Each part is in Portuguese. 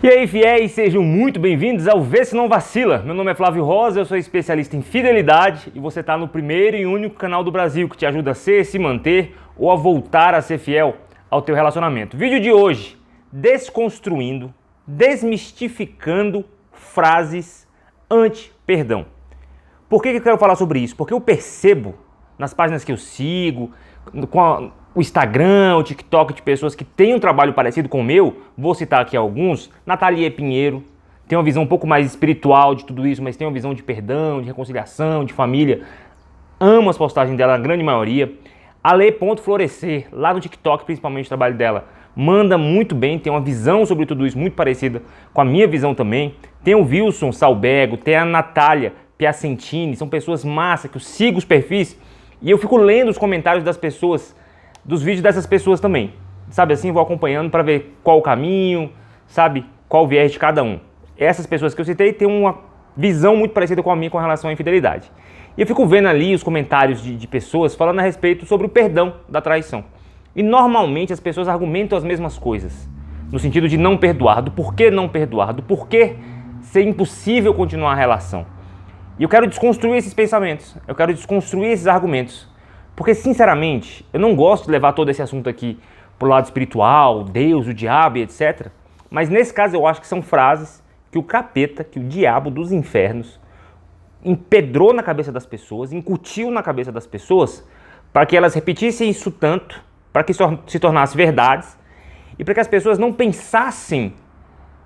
E aí, fiéis, sejam muito bem-vindos ao Vê Se Não Vacila. Meu nome é Flávio Rosa, eu sou especialista em fidelidade e você está no primeiro e único canal do Brasil que te ajuda a ser, se manter ou a voltar a ser fiel ao teu relacionamento. Vídeo de hoje, desconstruindo, desmistificando frases anti-perdão. Por que eu quero falar sobre isso? Porque eu percebo nas páginas que eu sigo, com o Instagram, o TikTok de pessoas que têm um trabalho parecido com o meu, vou citar aqui alguns. Nathalie Pinheiro tem uma visão um pouco mais espiritual de tudo isso, mas tem uma visão de perdão, de reconciliação, de família. Amo as postagens dela, a grande maioria. Ale.florescer, lá no TikTok, principalmente o trabalho dela, manda muito bem, tem uma visão sobre tudo isso muito parecida com a minha visão também. Tem o Wilson Salbego, tem a Natália Piacentini, são pessoas massa que eu sigo os perfis e eu fico lendo os comentários das pessoas, dos vídeos dessas pessoas também. Sabe assim, vou acompanhando para ver qual o caminho, sabe, qual o viés de cada um. Essas pessoas que eu citei têm uma visão muito parecida com a minha com relação à infidelidade. E eu fico vendo ali os comentários de pessoas falando a respeito sobre o perdão da traição. E normalmente as pessoas argumentam as mesmas coisas, no sentido de não perdoar, do porquê não perdoar, do porquê ser impossível continuar a relação. E eu quero desconstruir esses pensamentos, eu quero desconstruir esses argumentos. Porque, sinceramente, eu não gosto de levar todo esse assunto aqui pro lado espiritual, Deus, o diabo e etc. Mas nesse caso eu acho que são frases que o capeta, que o diabo dos infernos empedrou na cabeça das pessoas, incutiu na cabeça das pessoas para que elas repetissem isso tanto, para que isso se tornasse verdades e para que as pessoas não pensassem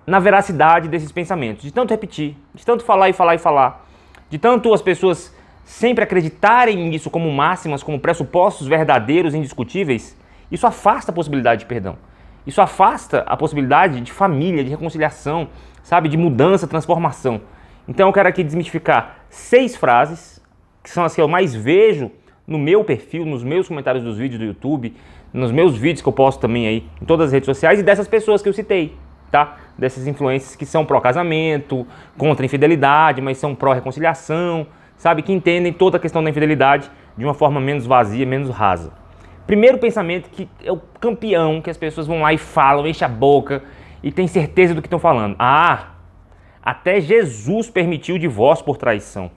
na veracidade desses pensamentos, de tanto repetir, de tanto falar e falar e falar, de tanto as pessoas sempre acreditarem nisso como máximas, como pressupostos verdadeiros, indiscutíveis. Isso afasta a possibilidade de perdão. Isso afasta a possibilidade de família, de reconciliação, sabe, de mudança, transformação. Então eu quero aqui desmistificar 6 frases, que são as que eu mais vejo no meu perfil, nos meus comentários dos vídeos do YouTube, nos meus vídeos que eu posto também aí em todas as redes sociais e dessas pessoas que eu citei, tá? Dessas influências que são pró-casamento, contra a infidelidade, mas são pró-reconciliação, sabe? Que entendem toda a questão da infidelidade de uma forma menos vazia, menos rasa. Primeiro pensamento que é o campeão, que as pessoas vão lá e falam, enchem a boca e têm certeza do que estão falando. Até Jesus permitiu o divórcio por traição.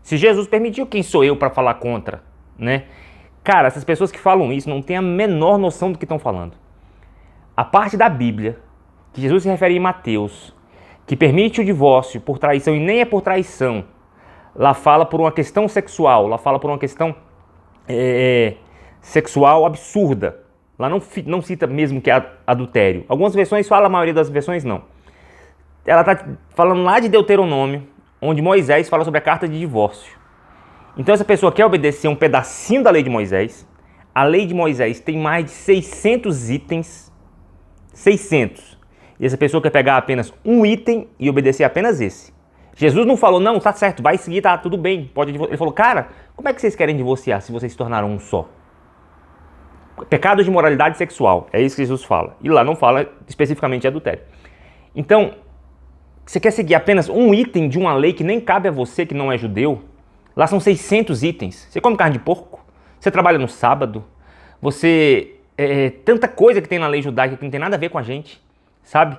Se Jesus permitiu, quem sou eu para falar contra, né? Cara, essas pessoas que falam isso não têm a menor noção do que estão falando. A parte da Bíblia, que Jesus se refere em Mateus, que permite o divórcio por traição e nem é por traição, lá fala por uma questão sexual, lá fala por uma questão sexual absurda. Lá não cita mesmo que é adultério. Algumas versões falam, a maioria das versões não. Ela está falando lá de Deuteronômio, onde Moisés fala sobre a carta de divórcio. Então essa pessoa quer obedecer um pedacinho da lei de Moisés. A lei de Moisés tem mais de 600 itens. 600. E essa pessoa quer pegar apenas um item e obedecer apenas esse. Jesus não falou, não, tá certo, vai seguir, tá tudo bem. Ele falou, cara, como é que vocês querem divorciar se vocês se tornaram um só? Pecado de imoralidade sexual, é isso que Jesus fala. E lá não fala especificamente de adultério. Então, você quer seguir apenas um item de uma lei que nem cabe a você que não é judeu? Lá são 600 itens. Você come carne de porco? Você trabalha no sábado? Você... tanta coisa que tem na lei judaica que não tem nada a ver com a gente, sabe?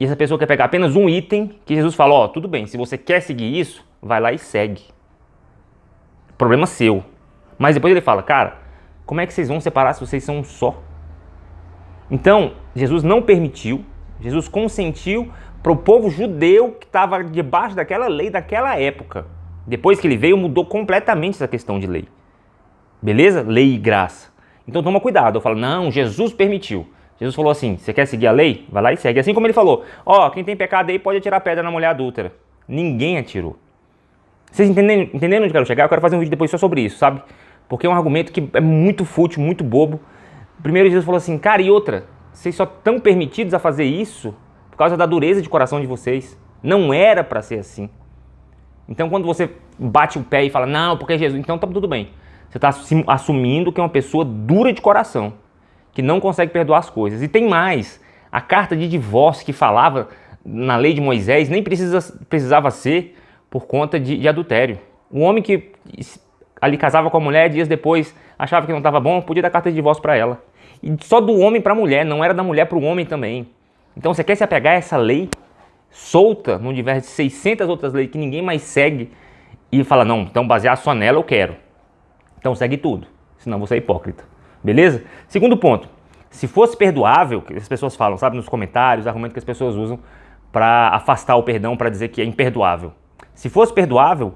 E essa pessoa quer pegar apenas um item que Jesus falou, tudo bem, se você quer seguir isso, vai lá e segue. Problema seu. Mas depois ele fala, cara, como é que vocês vão separar se vocês são um só? Então, Jesus não permitiu, Jesus consentiu para o povo judeu que estava debaixo daquela lei daquela época. Depois que ele veio, mudou completamente essa questão de lei. Beleza? Lei e graça. Então toma cuidado. Eu falo, não, Jesus permitiu. Jesus falou assim, você quer seguir a lei? Vai lá e segue. Assim como ele falou, quem tem pecado aí pode atirar pedra na mulher adúltera. Ninguém atirou. Vocês entendendo onde eu quero chegar? Eu quero fazer um vídeo depois só sobre isso, sabe? Porque é um argumento que é muito fútil, muito bobo. Primeiro Jesus falou assim, cara, e outra, vocês só estão permitidos a fazer isso por causa da dureza de coração de vocês. Não era para ser assim. Então quando você bate o pé e fala, não, porque Jesus, então tá tudo bem. Você está assumindo que é uma pessoa dura de coração, que não consegue perdoar as coisas. E tem mais, a carta de divórcio que falava na lei de Moisés nem precisava ser por conta de adultério. O homem que ali casava com a mulher, dias depois achava que não estava bom, podia dar carta de divórcio para ela. E só do homem para a mulher, não era da mulher para o homem também. Então você quer se apegar a essa lei solta no universo de 600 outras leis que ninguém mais segue e fala, não, então basear só nela eu quero. Então segue tudo, senão você é hipócrita. Beleza? Segundo ponto, se fosse perdoável, que as pessoas falam, sabe, nos comentários, argumentos que as pessoas usam para afastar o perdão, para dizer que é imperdoável. Se fosse perdoável,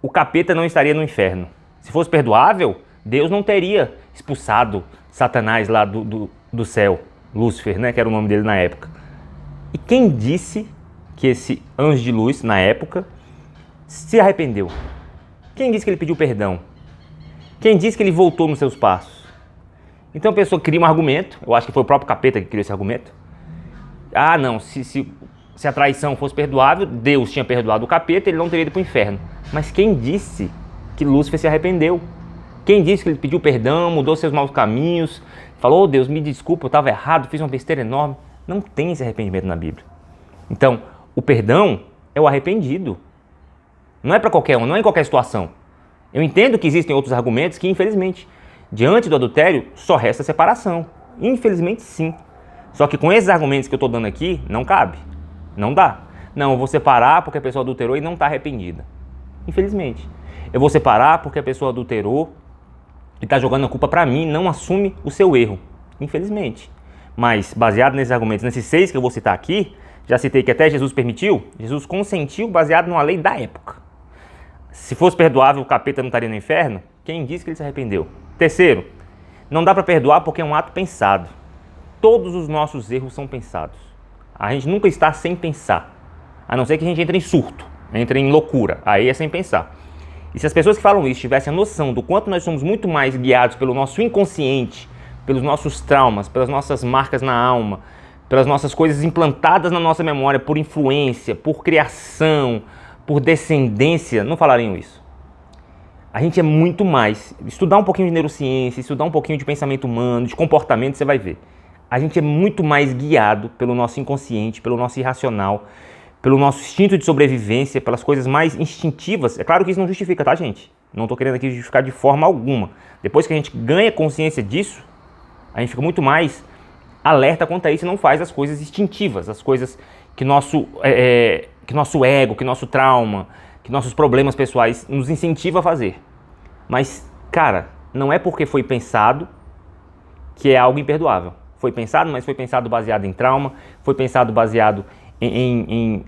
o capeta não estaria no inferno. Se fosse perdoável, Deus não teria expulsado Satanás lá do céu, Lúcifer, né, que era o nome dele na época. E quem disse que esse anjo de luz, na época, se arrependeu? Quem disse que ele pediu perdão? Quem disse que ele voltou nos seus passos? Então a pessoa cria um argumento, eu acho que foi o próprio capeta que criou esse argumento. Ah, não, se a traição fosse perdoável, Deus tinha perdoado o capeta, ele não teria ido para o inferno. Mas quem disse que Lúcifer se arrependeu? Quem disse que ele pediu perdão, mudou seus maus caminhos, falou, oh, Deus, me desculpa, eu estava errado, fiz uma besteira enorme. Não tem esse arrependimento na Bíblia. Então, o perdão é o arrependido. Não é para qualquer um, não é em qualquer situação. Eu entendo que existem outros argumentos que, infelizmente, diante do adultério, só resta separação. Infelizmente, sim. Só que com esses argumentos que eu estou dando aqui, não cabe. Não dá. Não, eu vou separar porque a pessoa adulterou e não está arrependida. Infelizmente. Eu vou separar porque a pessoa adulterou e está jogando a culpa para mim, não assume o seu erro. Infelizmente. Mas, baseado nesses argumentos, nesses 6 que eu vou citar aqui, já citei que até Jesus permitiu, Jesus consentiu baseado numa lei da época. Se fosse perdoável, o capeta não estaria no inferno? Quem disse que ele se arrependeu? Terceiro, não dá para perdoar porque é um ato pensado. Todos os nossos erros são pensados. A gente nunca está sem pensar. A não ser que a gente entre em surto, entre em loucura. Aí é sem pensar. E se as pessoas que falam isso tivessem a noção do quanto nós somos muito mais guiados pelo nosso inconsciente, pelos nossos traumas, pelas nossas marcas na alma, pelas nossas coisas implantadas na nossa memória por influência, por criação, por descendência, não falariam isso. A gente é muito mais. Estudar um pouquinho de neurociência, estudar um pouquinho de pensamento humano, de comportamento, você vai ver. A gente é muito mais guiado pelo nosso inconsciente, pelo nosso irracional, pelo nosso instinto de sobrevivência, pelas coisas mais instintivas. É claro que isso não justifica, tá, gente? Não estou querendo aqui justificar de forma alguma. Depois que a gente ganha consciência disso, a gente fica muito mais alerta quanto a isso e não faz as coisas instintivas, as coisas que nosso ego, que nosso trauma, que nossos problemas pessoais nos incentiva a fazer. Mas, cara, não é porque foi pensado que é algo imperdoável. Foi pensado, mas foi pensado baseado em trauma, foi pensado baseado em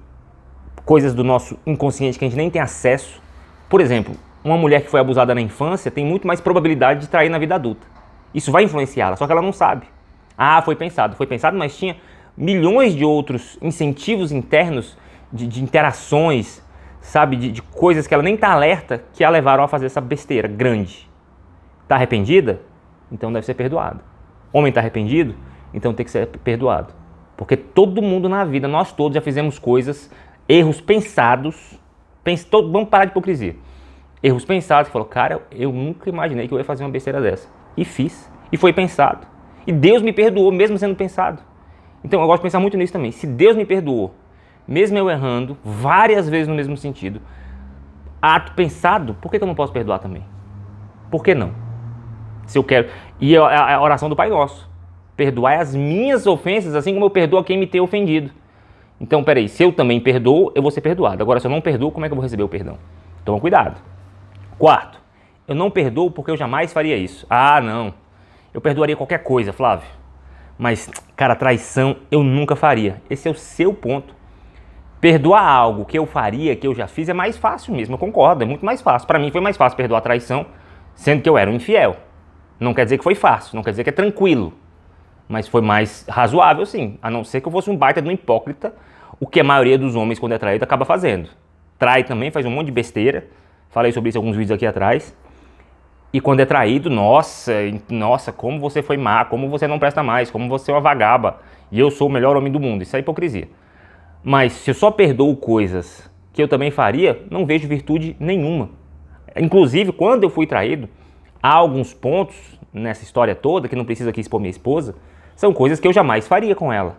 coisas do nosso inconsciente que a gente nem tem acesso. Por exemplo, uma mulher que foi abusada na infância tem muito mais probabilidade de trair na vida adulta. Isso vai influenciá-la, só que ela não sabe. Ah, foi pensado, mas tinha milhões de outros incentivos internos de interações, sabe, de coisas que ela nem está alerta, que a levaram a fazer essa besteira grande. Está arrependida? Então deve ser perdoado. Homem está arrependido? Então tem que ser perdoado. Porque todo mundo na vida, nós todos já fizemos coisas, erros pensados, vamos parar de hipocrisia. Erros pensados, que falou, cara, eu nunca imaginei que eu ia fazer uma besteira dessa. E fiz, e foi pensado. E Deus me perdoou, mesmo sendo pensado. Então eu gosto de pensar muito nisso também. Se Deus me perdoou, mesmo eu errando, várias vezes no mesmo sentido, ato pensado, por que eu não posso perdoar também? Por que não? Se eu quero. E a oração do Pai Nosso. Perdoai as minhas ofensas, assim como eu perdoo a quem me tem ofendido. Então, peraí, se eu também perdoo, eu vou ser perdoado. Agora, se eu não perdoo, como é que eu vou receber o perdão? Toma cuidado. Quarto, eu não perdoo porque eu jamais faria isso. Ah, não. Eu perdoaria qualquer coisa, Flávio. Mas, cara, traição eu nunca faria. Esse é o seu ponto. Perdoar algo que eu faria, que eu já fiz, é mais fácil mesmo, eu concordo, é muito mais fácil. Para mim foi mais fácil perdoar a traição, sendo que eu era um infiel. Não quer dizer que foi fácil, não quer dizer que é tranquilo. Mas foi mais razoável, sim. A não ser que eu fosse um baita de um hipócrita, o que a maioria dos homens, quando é traído, acaba fazendo. Trai também, faz um monte de besteira. Falei sobre isso em alguns vídeos aqui atrás. E quando é traído, nossa, como você foi má, como você não presta mais, como você é uma vagaba. E eu sou o melhor homem do mundo. Isso é hipocrisia. Mas se eu só perdoo coisas que eu também faria, não vejo virtude nenhuma. Inclusive, quando eu fui traído, há alguns pontos nessa história toda, que não precisa aqui expor minha esposa, são coisas que eu jamais faria com ela.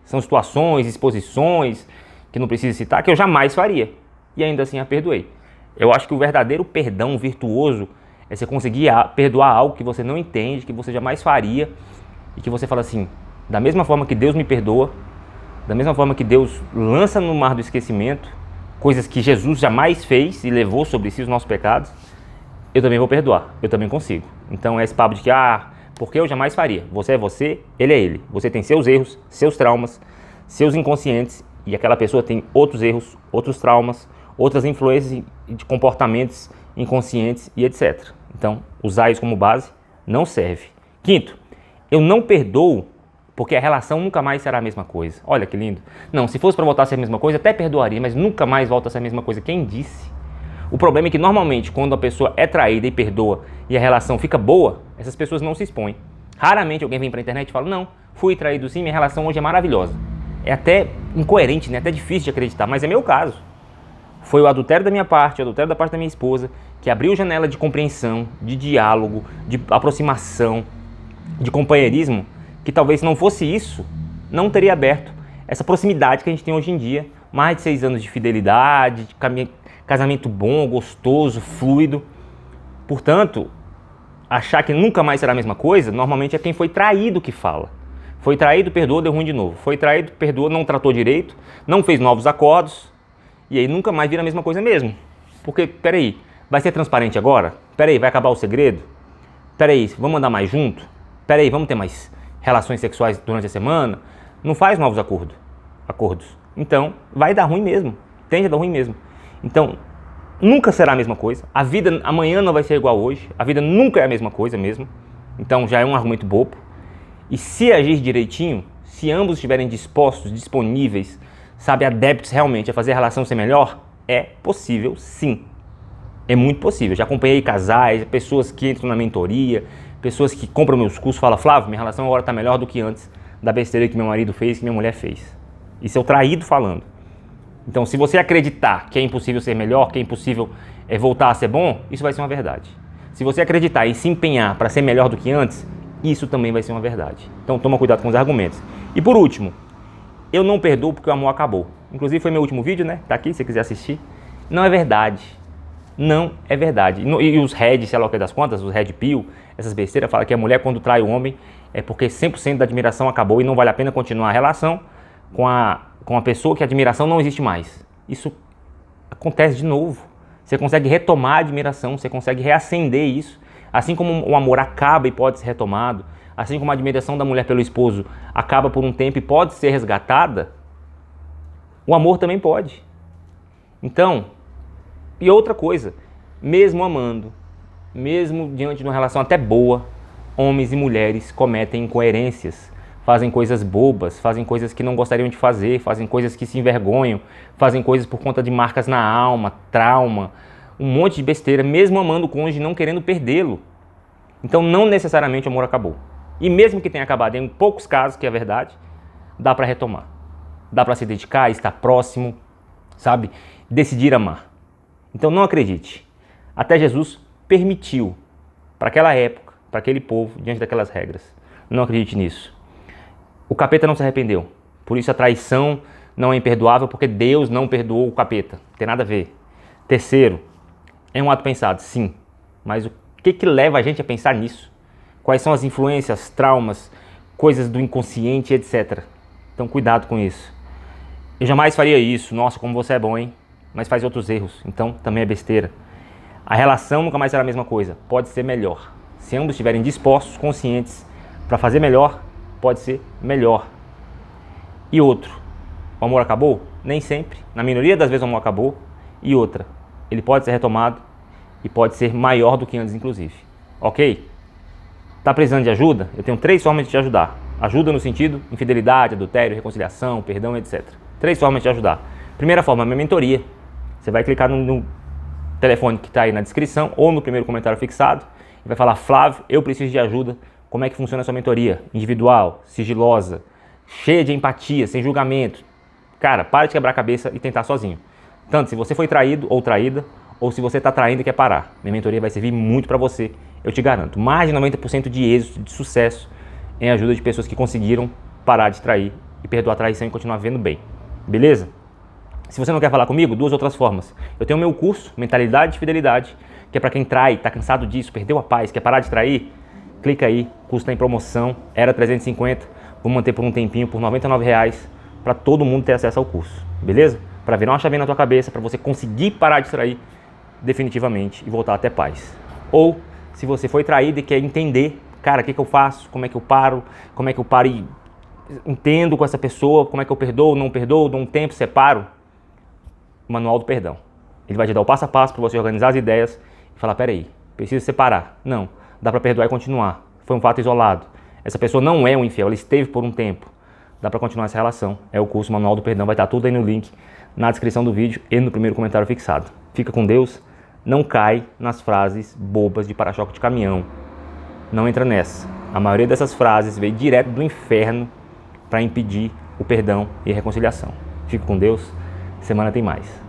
São situações, exposições, que não precisa citar, que eu jamais faria. E ainda assim a perdoei. Eu acho que o verdadeiro perdão virtuoso é você conseguir perdoar algo que você não entende, que você jamais faria, e que você fala assim, da mesma forma que Deus me perdoa, Da mesma forma que Deus lança no mar do esquecimento coisas que Jesus jamais fez e levou sobre si os nossos pecados, eu também vou perdoar, eu também consigo. Então esse papo de que, porque eu jamais faria. Você é você, ele é ele. Você tem seus erros, seus traumas, seus inconscientes, e aquela pessoa tem outros erros, outros traumas, outras influências de comportamentos inconscientes e etc. Então, usar isso como base não serve. Quinto, eu não perdoo porque a relação nunca mais será a mesma coisa. Olha que lindo. Não, se fosse para voltar a ser a mesma coisa, até perdoaria, mas nunca mais volta a ser a mesma coisa. Quem disse? O problema é que normalmente quando a pessoa é traída e perdoa e a relação fica boa, essas pessoas não se expõem. Raramente alguém vem para a internet e fala, não, fui traído sim, minha relação hoje é maravilhosa. É até incoerente, né? Até difícil de acreditar, mas é meu caso. Foi o adultério da minha parte, o adultério da parte da minha esposa, que abriu janela de compreensão, de diálogo, de aproximação, de companheirismo, que talvez se não fosse isso, não teria aberto essa proximidade que a gente tem hoje em dia. Mais de 6 anos de fidelidade, de casamento bom, gostoso, fluido. Portanto, achar que nunca mais será a mesma coisa, normalmente é quem foi traído que fala. Foi traído, perdoou, deu ruim de novo. Foi traído, perdoou, não tratou direito, não fez novos acordos, e aí nunca mais vira a mesma coisa mesmo. Porque, peraí, vai ser transparente agora? Peraí, vai acabar o segredo? Peraí, vamos andar mais junto? Peraí, vamos ter mais relações sexuais durante a semana? Não faz novos acordos. Então, vai dar ruim mesmo. Tende a dar ruim mesmo. Então, nunca será a mesma coisa. A vida amanhã não vai ser igual hoje. A vida nunca é a mesma coisa mesmo. Então, já é um argumento bobo. E se agir direitinho, se ambos estiverem dispostos, disponíveis, adeptos realmente a fazer a relação ser melhor, é possível sim. É muito possível. Já acompanhei casais, pessoas que entram na mentoria, pessoas que compram meus cursos e falam, Flávio, minha relação agora está melhor do que antes da besteira que meu marido fez, que minha mulher fez. Isso é o traído falando. Então, se você acreditar que é impossível ser melhor, que é impossível voltar a ser bom, isso vai ser uma verdade. Se você acreditar e se empenhar para ser melhor do que antes, isso também vai ser uma verdade. Então, toma cuidado com os argumentos. E por último, eu não perdoo porque o amor acabou. Inclusive, foi meu último vídeo, né? Tá aqui, se você quiser assistir. Não é verdade. Não é verdade. E os Red, sei lá o que das contas, os Red Pill, essas besteiras, falam que a mulher quando trai o homem é porque 100% da admiração acabou e não vale a pena continuar a relação com a pessoa que a admiração não existe mais. Isso acontece de novo. Você consegue retomar a admiração, você consegue reacender isso. Assim como o amor acaba e pode ser retomado, assim como a admiração da mulher pelo esposo acaba por um tempo e pode ser resgatada, o amor também pode. Então, e outra coisa, mesmo amando, mesmo diante de uma relação até boa, homens e mulheres cometem incoerências, fazem coisas bobas, fazem coisas que não gostariam de fazer, fazem coisas que se envergonham, fazem coisas por conta de marcas na alma, trauma, um monte de besteira, mesmo amando o cônjuge e não querendo perdê-lo. Então não necessariamente o amor acabou. E mesmo que tenha acabado, em poucos casos, que é verdade, dá para retomar. Dá para se dedicar, estar próximo, decidir amar. Então não acredite. Até Jesus permitiu, para aquela época, para aquele povo, diante daquelas regras. Não acredite nisso. O capeta não se arrependeu. Por isso a traição não é imperdoável, porque Deus não perdoou o capeta. Não tem nada a ver. Terceiro, é um ato pensado, sim. Mas o que leva a gente a pensar nisso? Quais são as influências, traumas, coisas do inconsciente, etc. Então cuidado com isso. Eu jamais faria isso. Nossa, como você é bom, hein? Mas faz outros erros. Então também é besteira. A relação nunca mais será a mesma coisa. Pode ser melhor. Se ambos estiverem dispostos, conscientes, para fazer melhor, pode ser melhor. E outro, o amor acabou? Nem sempre. Na minoria das vezes o amor acabou. E outra, ele pode ser retomado e pode ser maior do que antes, inclusive. Ok? Tá precisando de ajuda? Eu tenho 3 formas de te ajudar. Ajuda no sentido infidelidade, adultério, reconciliação, perdão, etc. 3 formas de te ajudar. Primeira forma, minha mentoria. Você vai clicar no telefone que está aí na descrição ou no primeiro comentário fixado e vai falar, Flávio, eu preciso de ajuda. Como é que funciona a sua mentoria? Individual, sigilosa, cheia de empatia, sem julgamento. Cara, para de quebrar a cabeça e tentar sozinho. Tanto se você foi traído ou traída, ou se você está traindo e quer parar. Minha mentoria vai servir muito para você, eu te garanto. Mais de 90% de êxito, de sucesso em ajuda de pessoas que conseguiram parar de trair e perdoar a traição e continuar vivendo bem. Beleza? Se você não quer falar comigo, 2 outras formas. Eu tenho o meu curso, Mentalidade de Fidelidade, que é para quem trai, está cansado disso, perdeu a paz, quer parar de trair. Clica aí, o curso está em promoção, era 350, vou manter por um tempinho, por R$ 99, para todo mundo ter acesso ao curso, beleza? Para virar uma chavinha na tua cabeça, para você conseguir parar de trair definitivamente e voltar a ter paz. Ou, se você foi traído e quer entender, cara, o que eu faço, como é que eu paro e entendo com essa pessoa, como é que eu perdoo, não perdoo, dou um tempo, separo, Manual do Perdão. Ele vai te dar o passo a passo para você organizar as ideias e falar, peraí, preciso separar. Não, dá para perdoar e continuar. Foi um fato isolado. Essa pessoa não é um infiel, ela esteve por um tempo. Dá para continuar essa relação. É o curso Manual do Perdão, vai estar tudo aí no link, na descrição do vídeo e no primeiro comentário fixado. Fica com Deus, não cai nas frases bobas de para-choque de caminhão. Não entra nessa. A maioria dessas frases veio direto do inferno para impedir o perdão e a reconciliação. Fica com Deus, semana tem mais.